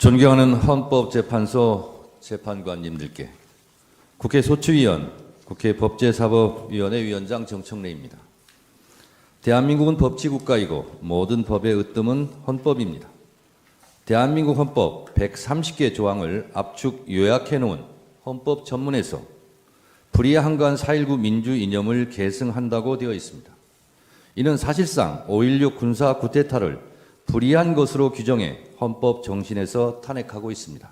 존경하는 헌법재판소 재판관님들께, 국회 소추위원, 국회 법제사법위원회 위원장 정청래입니다. 대한민국은 법치국가이고 모든 법의 으뜸은 헌법입니다. 대한민국 헌법 130개 조항을 압축 요약해 놓은 헌법 전문에서 불이한간 4.19 민주 이념을 계승한다고 되어 있습니다. 이는 사실상 5.16 군사 쿠데타를 불이한 것으로 규정해 헌법 정신에서 탄핵하고 있습니다.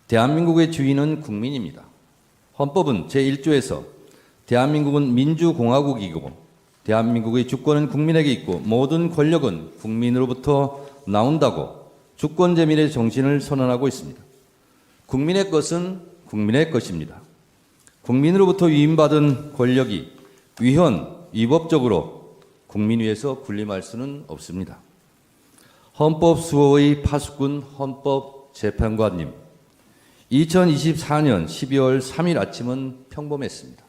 대한민국의 주인은 국민입니다. 헌법은 제1조에서 대한민국은 민주공화국이고 대한민국의 주권은 국민에게 있고 모든 권력은 국민으로부터 나온다고 주권제민의 정신을 선언하고 있습니다. 국민의 것은 국민의 것입니다. 국민으로부터 위임받은 권력이 위헌, 위법적으로 국민 위에서 군림할 수는 없습니다. 헌법 수호의 파수꾼 헌법재판관님, 2024년 12월 3일 아침은 평범했습니다.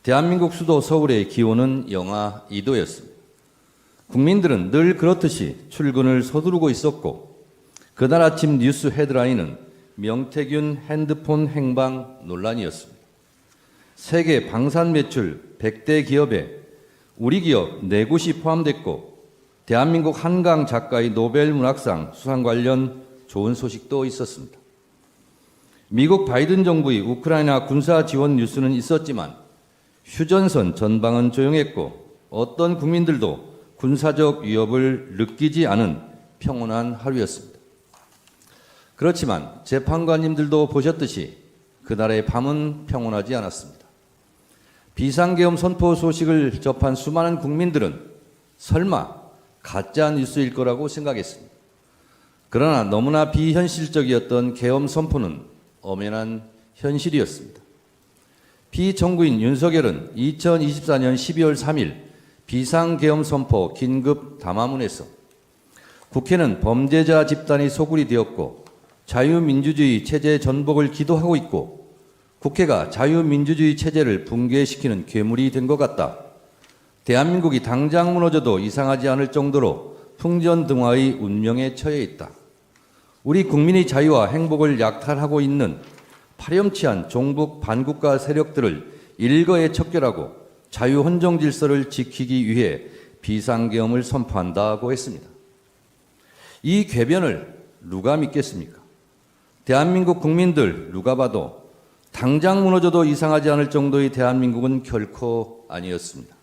대한민국 수도 서울의 기온은 영하 2도였습니다. 국민들은 늘 그렇듯이 출근을 서두르고 있었고, 그날 아침 뉴스 헤드라인은 명태균 핸드폰 행방 논란이었습니다. 세계 방산 매출 100대 기업에 우리 기업 4곳이 포함됐고, 대한민국 한강 작가의 노벨 문학상 수상 관련 좋은 소식도 있었습니다. 미국 바이든 정부의 우크라이나 군사 지원 뉴스는 있었지만 휴전선 전방은 조용했고 어떤 국민들도 군사적 위협을 느끼지 않은 평온한 하루였습니다. 그렇지만 재판관님들도 보셨듯이 그날의 밤은 평온하지 않았습니다. 비상계엄 선포 소식을 접한 수많은 국민들은 설마 가짜 뉴스일 거라고 생각했습니다. 그러나 너무나 비현실적이었던 계엄 선포는 엄연한 현실이었습니다. 피청구인 윤석열은 2024년 12월 3일 비상계엄 선포 긴급 담화문에서 국회는 범죄자 집단이 소굴이 되었고 자유민주주의 체제 전복을 기도하고 있고 국회가 자유민주주의 체제를 붕괴시키는 괴물이 된 것 같다. 대한민국이 당장 무너져도 이상하지 않을 정도로 풍전등화의 운명에 처해 있다. 우리 국민의 자유와 행복을 약탈하고 있는 파렴치한 종북 반국가 세력들을 일거에 척결하고 자유헌정 질서를 지키기 위해 비상계엄을 선포한다고 했습니다. 이 궤변을 누가 믿겠습니까? 대한민국 국민들 누가 봐도 당장 무너져도 이상하지 않을 정도의 대한민국은 결코 아니었습니다.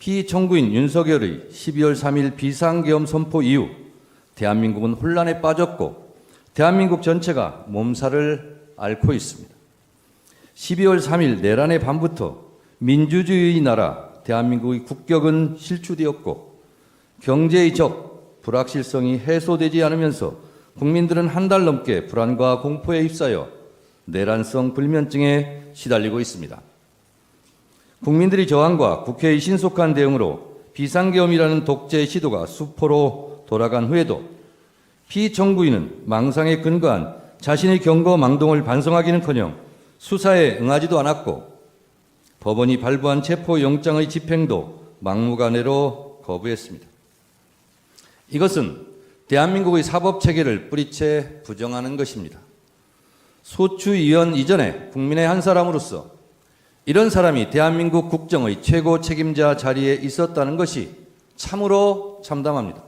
피청구인 윤석열의 12월 3일 비상계엄 선포 이후 대한민국은 혼란에 빠졌고 대한민국 전체가 몸살을 앓고 있습니다. 12월 3일 내란의 밤부터 민주주의의 나라 대한민국의 국격은 실추되었고 경제의 적, 불확실성이 해소되지 않으면서 국민들은 한 달 넘게 불안과 공포에 휩싸여 내란성 불면증에 시달리고 있습니다. 국민들의 저항과 국회의 신속한 대응으로 비상계엄이라는 독재 시도가 수포로 돌아간 후에도 피청구인은 망상에 근거한 자신의 경거망동을 반성하기는커녕 수사에 응하지도 않았고 법원이 발부한 체포영장의 집행도 막무가내로 거부했습니다. 이것은 대한민국의 사법체계를 뿌리채 부정하는 것입니다. 소추위원 이전에 국민의 한 사람으로서 이런 사람이 대한민국 국정의 최고 책임자 자리에 있었다는 것이 참으로 참담합니다.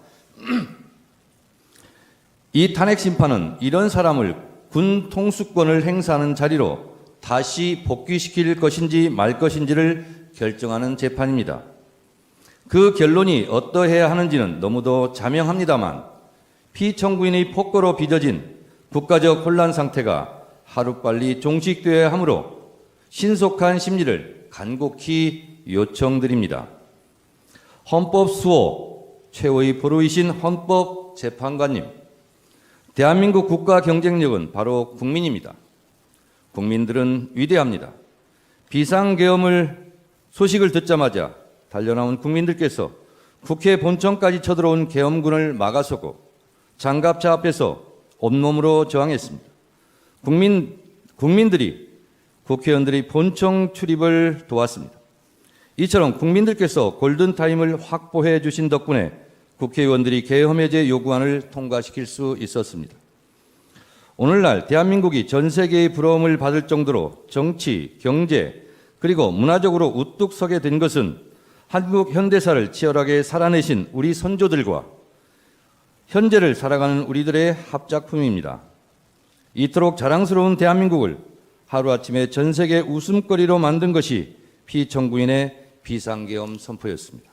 이 탄핵 심판은 이런 사람을 군 통수권을 행사하는 자리로 다시 복귀시킬 것인지 말 것인지를 결정하는 재판입니다. 그 결론이 어떠해야 하는지는 너무도 자명합니다만 피청구인의 폭거로 빚어진 국가적 혼란 상태가 하루빨리 종식되어야 하므로 신속한 심리를 간곡히 요청드립니다. 헌법 수호 최후의 보루이신 헌법재판관님, 대한민국 국가 경쟁력은 바로 국민입니다. 국민들은 위대합니다. 비상계엄을 소식을 듣자마자 달려나온 국민들께서 국회 본청까지 쳐들어온 계엄군을 막아서고 장갑차 앞에서 온몸으로 저항했습니다. 국민들이 국회의원들이 본청 출입을 도왔습니다. 이처럼 국민들께서 골든타임을 확보해 주신 덕분에 국회의원들이 계엄 해제 요구안을 통과시킬 수 있었습니다. 오늘날 대한민국이 전 세계의 부러움을 받을 정도로 정치, 경제, 그리고 문화적으로 우뚝 서게 된 것은 한국 현대사를 치열하게 살아내신 우리 선조들과 현재를 살아가는 우리들의 합작품입니다. 이토록 자랑스러운 대한민국을 하루아침에 전 세계 웃음거리로 만든 것이 피청구인의 비상계엄 선포였습니다.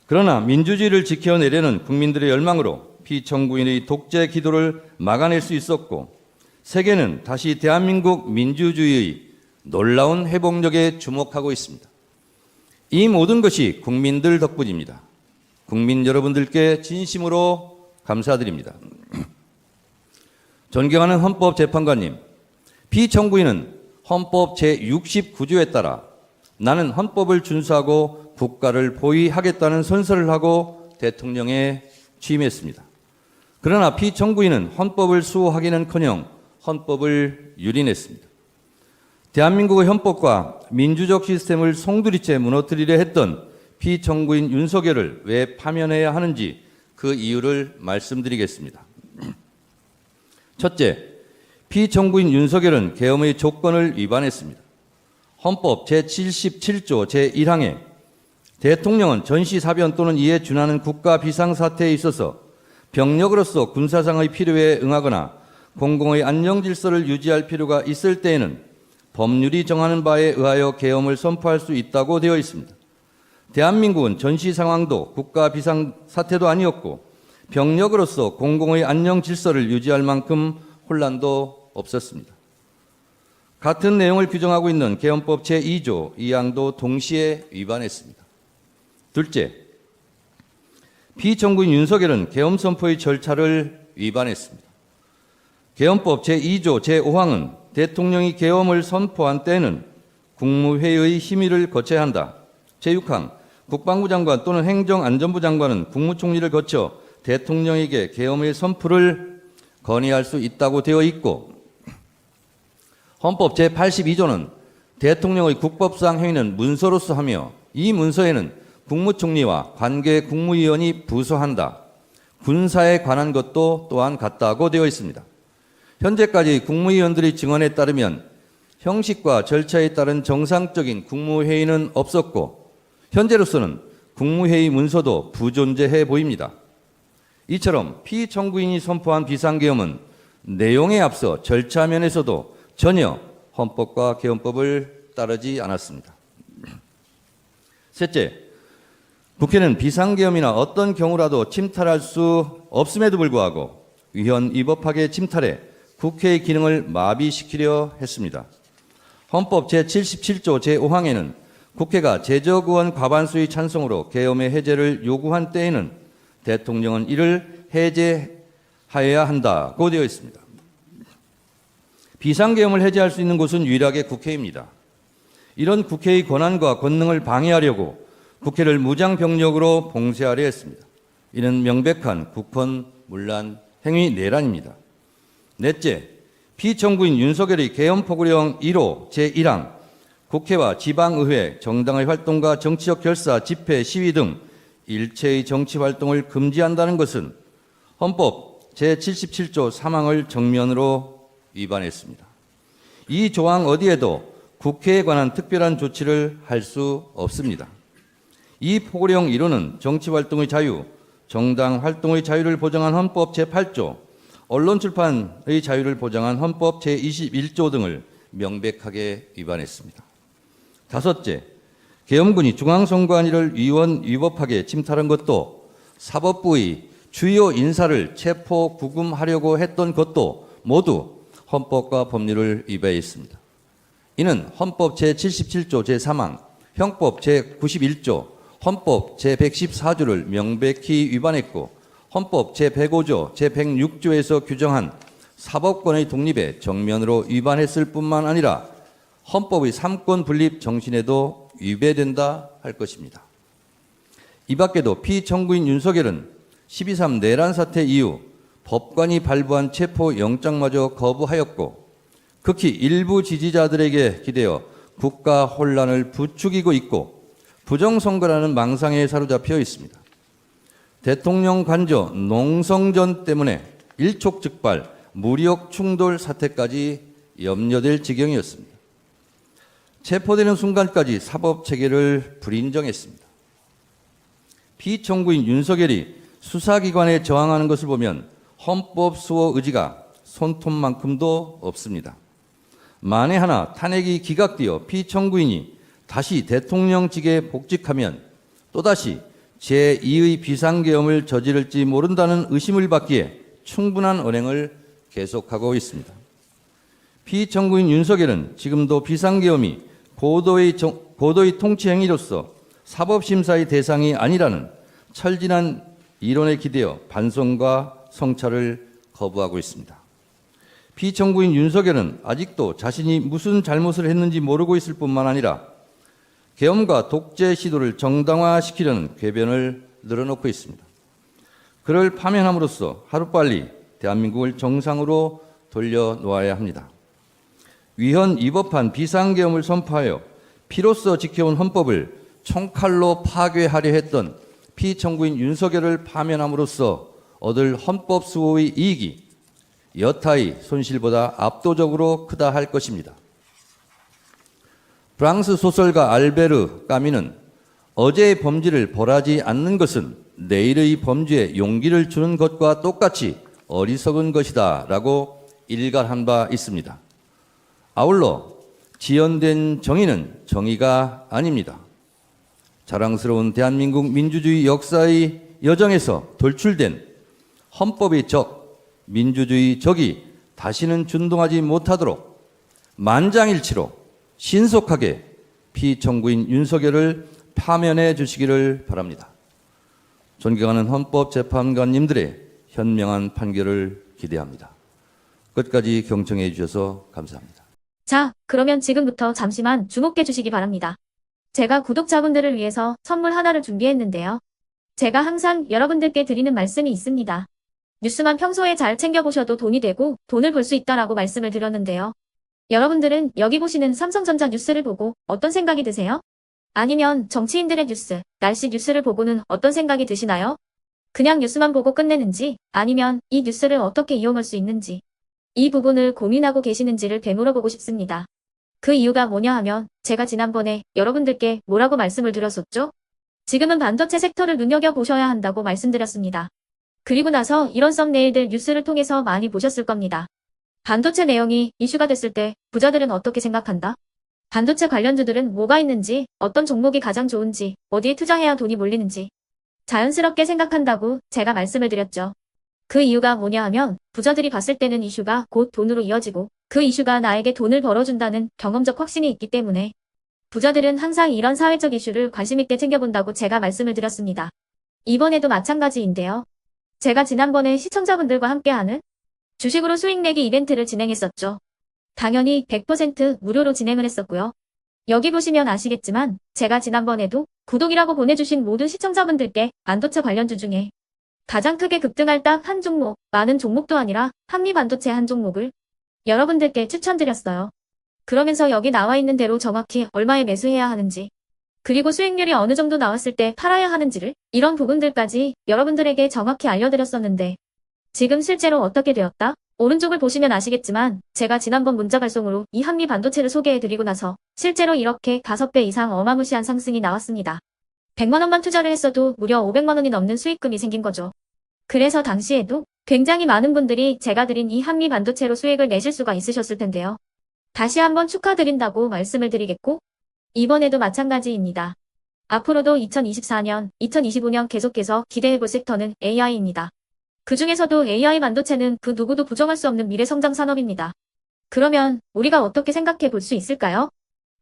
그러나 민주주의를 지켜내려는 국민들의 열망으로 피청구인의 독재 기도를 막아낼 수 있었고, 세계는 다시 대한민국 민주주의의 놀라운 회복력에 주목하고 있습니다. 이 모든 것이 국민들 덕분입니다. 국민 여러분들께 진심으로 감사드립니다. 존경하는 헌법재판관님, 피청구인은 헌법 제69조에 따라 나는 헌법을 준수하고 국가를 보위하겠다는 선서를 하고 대통령에 취임했습니다. 그러나 피청구인은 헌법을 수호하기는커녕 헌법을 유린했습니다. 대한민국의 헌법과 민주적 시스템을 송두리째 무너뜨리려 했던 피청구인 윤석열을 왜 파면해야 하는지 그 이유를 말씀드리겠습니다. 첫째, 피청구인 윤석열은 계엄의 조건을 위반했습니다. 헌법 제77조 제1항에 대통령은 전시사변 또는 이에 준하는 국가 비상사태에 있어서 병력으로서 군사상의 필요에 응하거나 공공의 안정질서를 유지할 필요가 있을 때에는 법률이 정하는 바에 의하여 계엄을 선포할 수 있다고 되어 있습니다. 대한민국은 전시 상황도 국가 비상사태도 아니었고 병력으로서 공공의 안정질서를 유지할 만큼 혼란도 없었습니다. 같은 내용을 규정하고 있는 계엄법 제2조 2항도 동시에 위반했습니다. 둘째, 피청구인 윤석열은 계엄 선포의 절차를 위반했습니다. 계엄법 제2조 제5항은 대통령이 계엄을 선포한 때는 국무회의의 심의를 거쳐야 한다. 제6항, 국방부 장관 또는 행정안전부 장관은 국무총리를 거쳐 대통령에게 계엄의 선포를 건의할 수 있다고 되어 있고, 헌법 제82조는 대통령의 국법상 행위는 문서로서 하며 이 문서에는 국무총리와 관계 국무위원이 부서한다. 군사에 관한 것도 또한 같다고 되어 있습니다. 현재까지 국무위원들의 증언에 따르면 형식과 절차에 따른 정상적인 국무회의는 없었고 현재로서는 국무회의 문서도 부존재해 보입니다. 이처럼 피청구인이 선포한 비상계엄은 내용에 앞서 절차 면에서도 전혀 헌법과 계엄법을 따르지 않았습니다. 셋째, 국회는 비상계엄이나 어떤 경우라도 침탈할 수 없음에도 불구하고 위헌위법하게 침탈해 국회의 기능을 마비시키려 했습니다. 헌법 제77조 제5항에는 국회가 제적의원 과반수의 찬성으로 계엄의 해제를 요구한 때에는 대통령은 이를 해제하여야 한다고 되어 있습니다. 비상계엄을 해제할 수 있는 곳은 유일하게 국회입니다. 이런 국회의 권한과 권능을 방해하려고 국회를 무장병력으로 봉쇄하려 했습니다. 이는 명백한 국헌문란 행위 내란입니다. 넷째, 피청구인 윤석열의 계엄포고령 1호 제1항 국회와 지방의회, 정당의 활동과 정치적 결사, 집회, 시위 등 일체의 정치활동을 금지한다는 것은 헌법 제77조 3항을 정면으로 위반했습니다. 이 조항 어디에도 국회에 관한 특별한 조치를 할 수 없습니다. 이 포고령 1호는 정치활동의 자유, 정당 활동의 자유를 보장한 헌법 제8조, 언론 출판의 자유를 보장한 헌법 제21조 등을 명백하게 위반했습니다. 다섯째, 계엄군이 중앙선관위를 위헌위법하게 침탈한 것도 사법부의 주요 인사를 체포 구금하려고 했던 것도 모두 헌법과 법률을 위반했습니다. 이는 헌법 제77조 제3항, 형법 제91조, 헌법 제114조를 명백히 위반했고 헌법 제105조, 제106조에서 규정한 사법권의 독립에 정면으로 위반했을 뿐만 아니라 헌법의 삼권 분립 정신에도 위배된다 할 것입니다. 이 밖에도 피청구인 윤석열은 12.3 내란 사태 이후 법관이 발부한 체포영장마저 거부하였고 극히 일부 지지자들에게 기대어 국가 혼란을 부추기고 있고 부정선거라는 망상에 사로잡혀 있습니다. 대통령 관저 농성전 때문에 일촉즉발 무력 충돌 사태까지 염려될 지경이었습니다. 체포되는 순간까지 사법체계를 불인정했습니다. 피청구인 윤석열이 수사기관에 저항하는 것을 보면 헌법 수호 의지가 손톱만큼도 없습니다. 만에 하나 탄핵이 기각되어 피청구인이 다시 대통령직에 복직하면 또다시 제2의 비상계엄을 저지를지 모른다는 의심을 받기에 충분한 언행을 계속하고 있습니다. 피청구인 윤석열은 지금도 비상계엄이 고도의 통치 행위로서 사법심사의 대상이 아니라는 철진한 이론에 기대어 반성과 성찰을 거부하고 있습니다. 피청구인 윤석열은 아직도 자신이 무슨 잘못을 했는지 모르고 있을 뿐만 아니라 계엄과 독재 시도를 정당화시키려는 궤변을 늘어놓고 있습니다. 그를 파면함으로써 하루빨리 대한민국을 정상으로 돌려놓아야 합니다. 위헌 위법한 비상계엄을 선포하여 피로써 지켜온 헌법을 총칼로 파괴하려 했던 피청구인 윤석열을 파면함으로써 얻을 헌법 수호의 이익이 여타의 손실보다 압도적으로 크다 할 것입니다. 프랑스 소설가 알베르 까미는 어제의 범죄를 벌하지 않는 것은 내일의 범죄에 용기를 주는 것과 똑같이 어리석은 것이다 라고 일갈한 바 있습니다. 아울러 지연된 정의는 정의가 아닙니다. 자랑스러운 대한민국 민주주의 역사의 여정에서 돌출된 헌법의 적, 민주주의 적이 다시는 준동하지 못하도록 만장일치로 신속하게 피청구인 윤석열을 파면해 주시기를 바랍니다. 존경하는 헌법재판관님들의 현명한 판결을 기대합니다. 끝까지 경청해 주셔서 감사합니다. 자, 그러면 지금부터 잠시만 주목해 주시기 바랍니다. 제가 구독자분들을 위해서 선물 하나를 준비했는데요. 제가 항상 여러분들께 드리는 말씀이 있습니다. 뉴스만 평소에 잘 챙겨보셔도 돈이 되고 돈을 벌 수 있다라고 말씀을 드렸는데요. 여러분들은 여기 보시는 삼성전자 뉴스를 보고 어떤 생각이 드세요? 아니면 정치인들의 뉴스, 날씨 뉴스를 보고는 어떤 생각이 드시나요? 그냥 뉴스만 보고 끝내는지 아니면 이 뉴스를 어떻게 이용할 수 있는지 이 부분을 고민하고 계시는지를 되물어보고 싶습니다. 그 이유가 뭐냐 하면 제가 지난번에 여러분들께 뭐라고 말씀을 드렸었죠? 지금은 반도체 섹터를 눈여겨보셔야 한다고 말씀드렸습니다. 그리고 나서 이런 썸네일들 뉴스를 통해서 많이 보셨을 겁니다. 반도체 내용이 이슈가 됐을 때 부자들은 어떻게 생각한다? 반도체 관련주들은 뭐가 있는지, 어떤 종목이 가장 좋은지, 어디에 투자해야 돈이 몰리는지 자연스럽게 생각한다고 제가 말씀을 드렸죠. 그 이유가 뭐냐 하면 부자들이 봤을 때는 이슈가 곧 돈으로 이어지고 그 이슈가 나에게 돈을 벌어준다는 경험적 확신이 있기 때문에 부자들은 항상 이런 사회적 이슈를 관심 있게 챙겨본다고 제가 말씀을 드렸습니다. 이번에도 마찬가지인데요. 제가 지난번에 시청자분들과 함께하는 주식으로 수익 내기 이벤트를 진행했었죠. 당연히 100% 무료로 진행을 했었고요. 여기 보시면 아시겠지만 제가 지난번에도 구독이라고 보내주신 모든 시청자분들께 반도체 관련주 중에 가장 크게 급등할 딱 한 종목, 많은 종목도 아니라 한미반도체 한 종목을 여러분들께 추천드렸어요. 그러면서 여기 나와 있는 대로 정확히 얼마에 매수해야 하는지, 그리고 수익률이 어느 정도 나왔을 때 팔아야 하는지를 이런 부분들까지 여러분들에게 정확히 알려드렸었는데 지금 실제로 어떻게 되었다? 오른쪽을 보시면 아시겠지만 제가 지난번 문자 발송으로 이 한미반도체를 소개해드리고 나서 실제로 이렇게 5배 이상 어마무시한 상승이 나왔습니다. 100만 원만 투자를 했어도 무려 500만 원이 넘는 수익금이 생긴 거죠. 그래서 당시에도 굉장히 많은 분들이 제가 드린 이 한미반도체로 수익을 내실 수가 있으셨을 텐데요. 다시 한번 축하드린다고 말씀을 드리겠고 이번에도 마찬가지입니다. 앞으로도 2024년, 2025년 계속해서 기대해볼 섹터는 AI입니다. 그 중에서도 AI 반도체는 그 누구도 부정할 수 없는 미래 성장 산업입니다. 그러면 우리가 어떻게 생각해 볼 수 있을까요?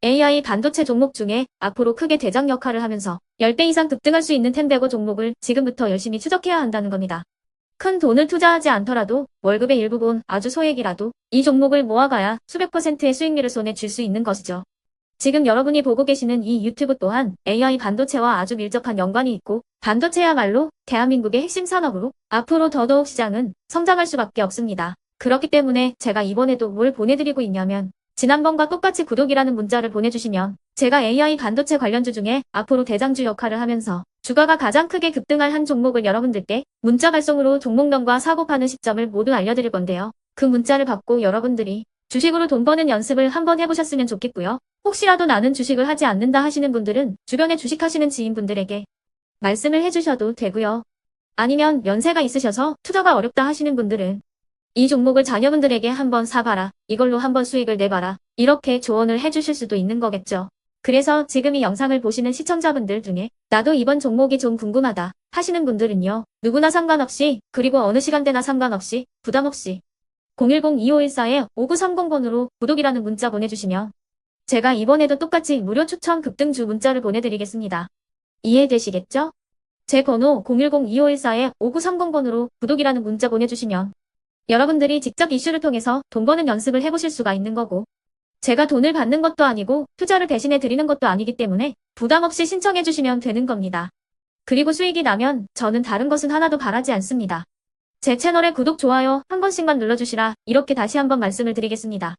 AI 반도체 종목 중에 앞으로 크게 대장 역할을 하면서 10배 이상 급등할 수 있는 텐베고 종목을 지금부터 열심히 추적해야 한다는 겁니다. 큰 돈을 투자하지 않더라도 월급의 일부분 아주 소액이라도 이 종목을 모아가야 수백 %의 수익률을 손에 쥘 수 있는 것이죠. 지금 여러분이 보고 계시는 이 유튜브 또한 AI 반도체와 아주 밀접한 연관이 있고 반도체야말로 대한민국의 핵심 산업으로 앞으로 더더욱 시장은 성장할 수밖에 없습니다. 그렇기 때문에 제가 이번에도 뭘 보내드리고 있냐면 지난번과 똑같이 구독이라는 문자를 보내주시면 제가 AI 반도체 관련주 중에 앞으로 대장주 역할을 하면서 주가가 가장 크게 급등할 한 종목을 여러분들께 문자 발송으로 종목명과 사고 파는 시점을 모두 알려드릴 건데요. 그 문자를 받고 여러분들이 주식으로 돈 버는 연습을 한번 해보셨으면 좋겠고요. 혹시라도 나는 주식을 하지 않는다 하시는 분들은 주변에 주식하시는 지인분들에게 말씀을 해주셔도 되고요. 아니면 연세가 있으셔서 투자가 어렵다 하시는 분들은 이 종목을 자녀분들에게 한번 사봐라. 이걸로 한번 수익을 내봐라. 이렇게 조언을 해주실 수도 있는 거겠죠. 그래서 지금 이 영상을 보시는 시청자분들 중에 나도 이번 종목이 좀 궁금하다 하시는 분들은요. 누구나 상관없이 그리고 어느 시간대나 상관없이 부담없이 010-2514-5930번으로 구독이라는 문자 보내주시면 제가 이번에도 똑같이 무료 추천 급등주 문자를 보내드리겠습니다. 이해되시겠죠? 제 번호 010-2514-5930번으로 구독이라는 문자 보내주시면 여러분들이 직접 이슈를 통해서 돈 버는 연습을 해보실 수가 있는 거고 제가 돈을 받는 것도 아니고 투자를 대신해 드리는 것도 아니기 때문에 부담 없이 신청해 주시면 되는 겁니다. 그리고 수익이 나면 저는 다른 것은 하나도 바라지 않습니다. 제 채널에 구독, 좋아요 한 번씩만 눌러주시라 이렇게 다시 한번 말씀을 드리겠습니다.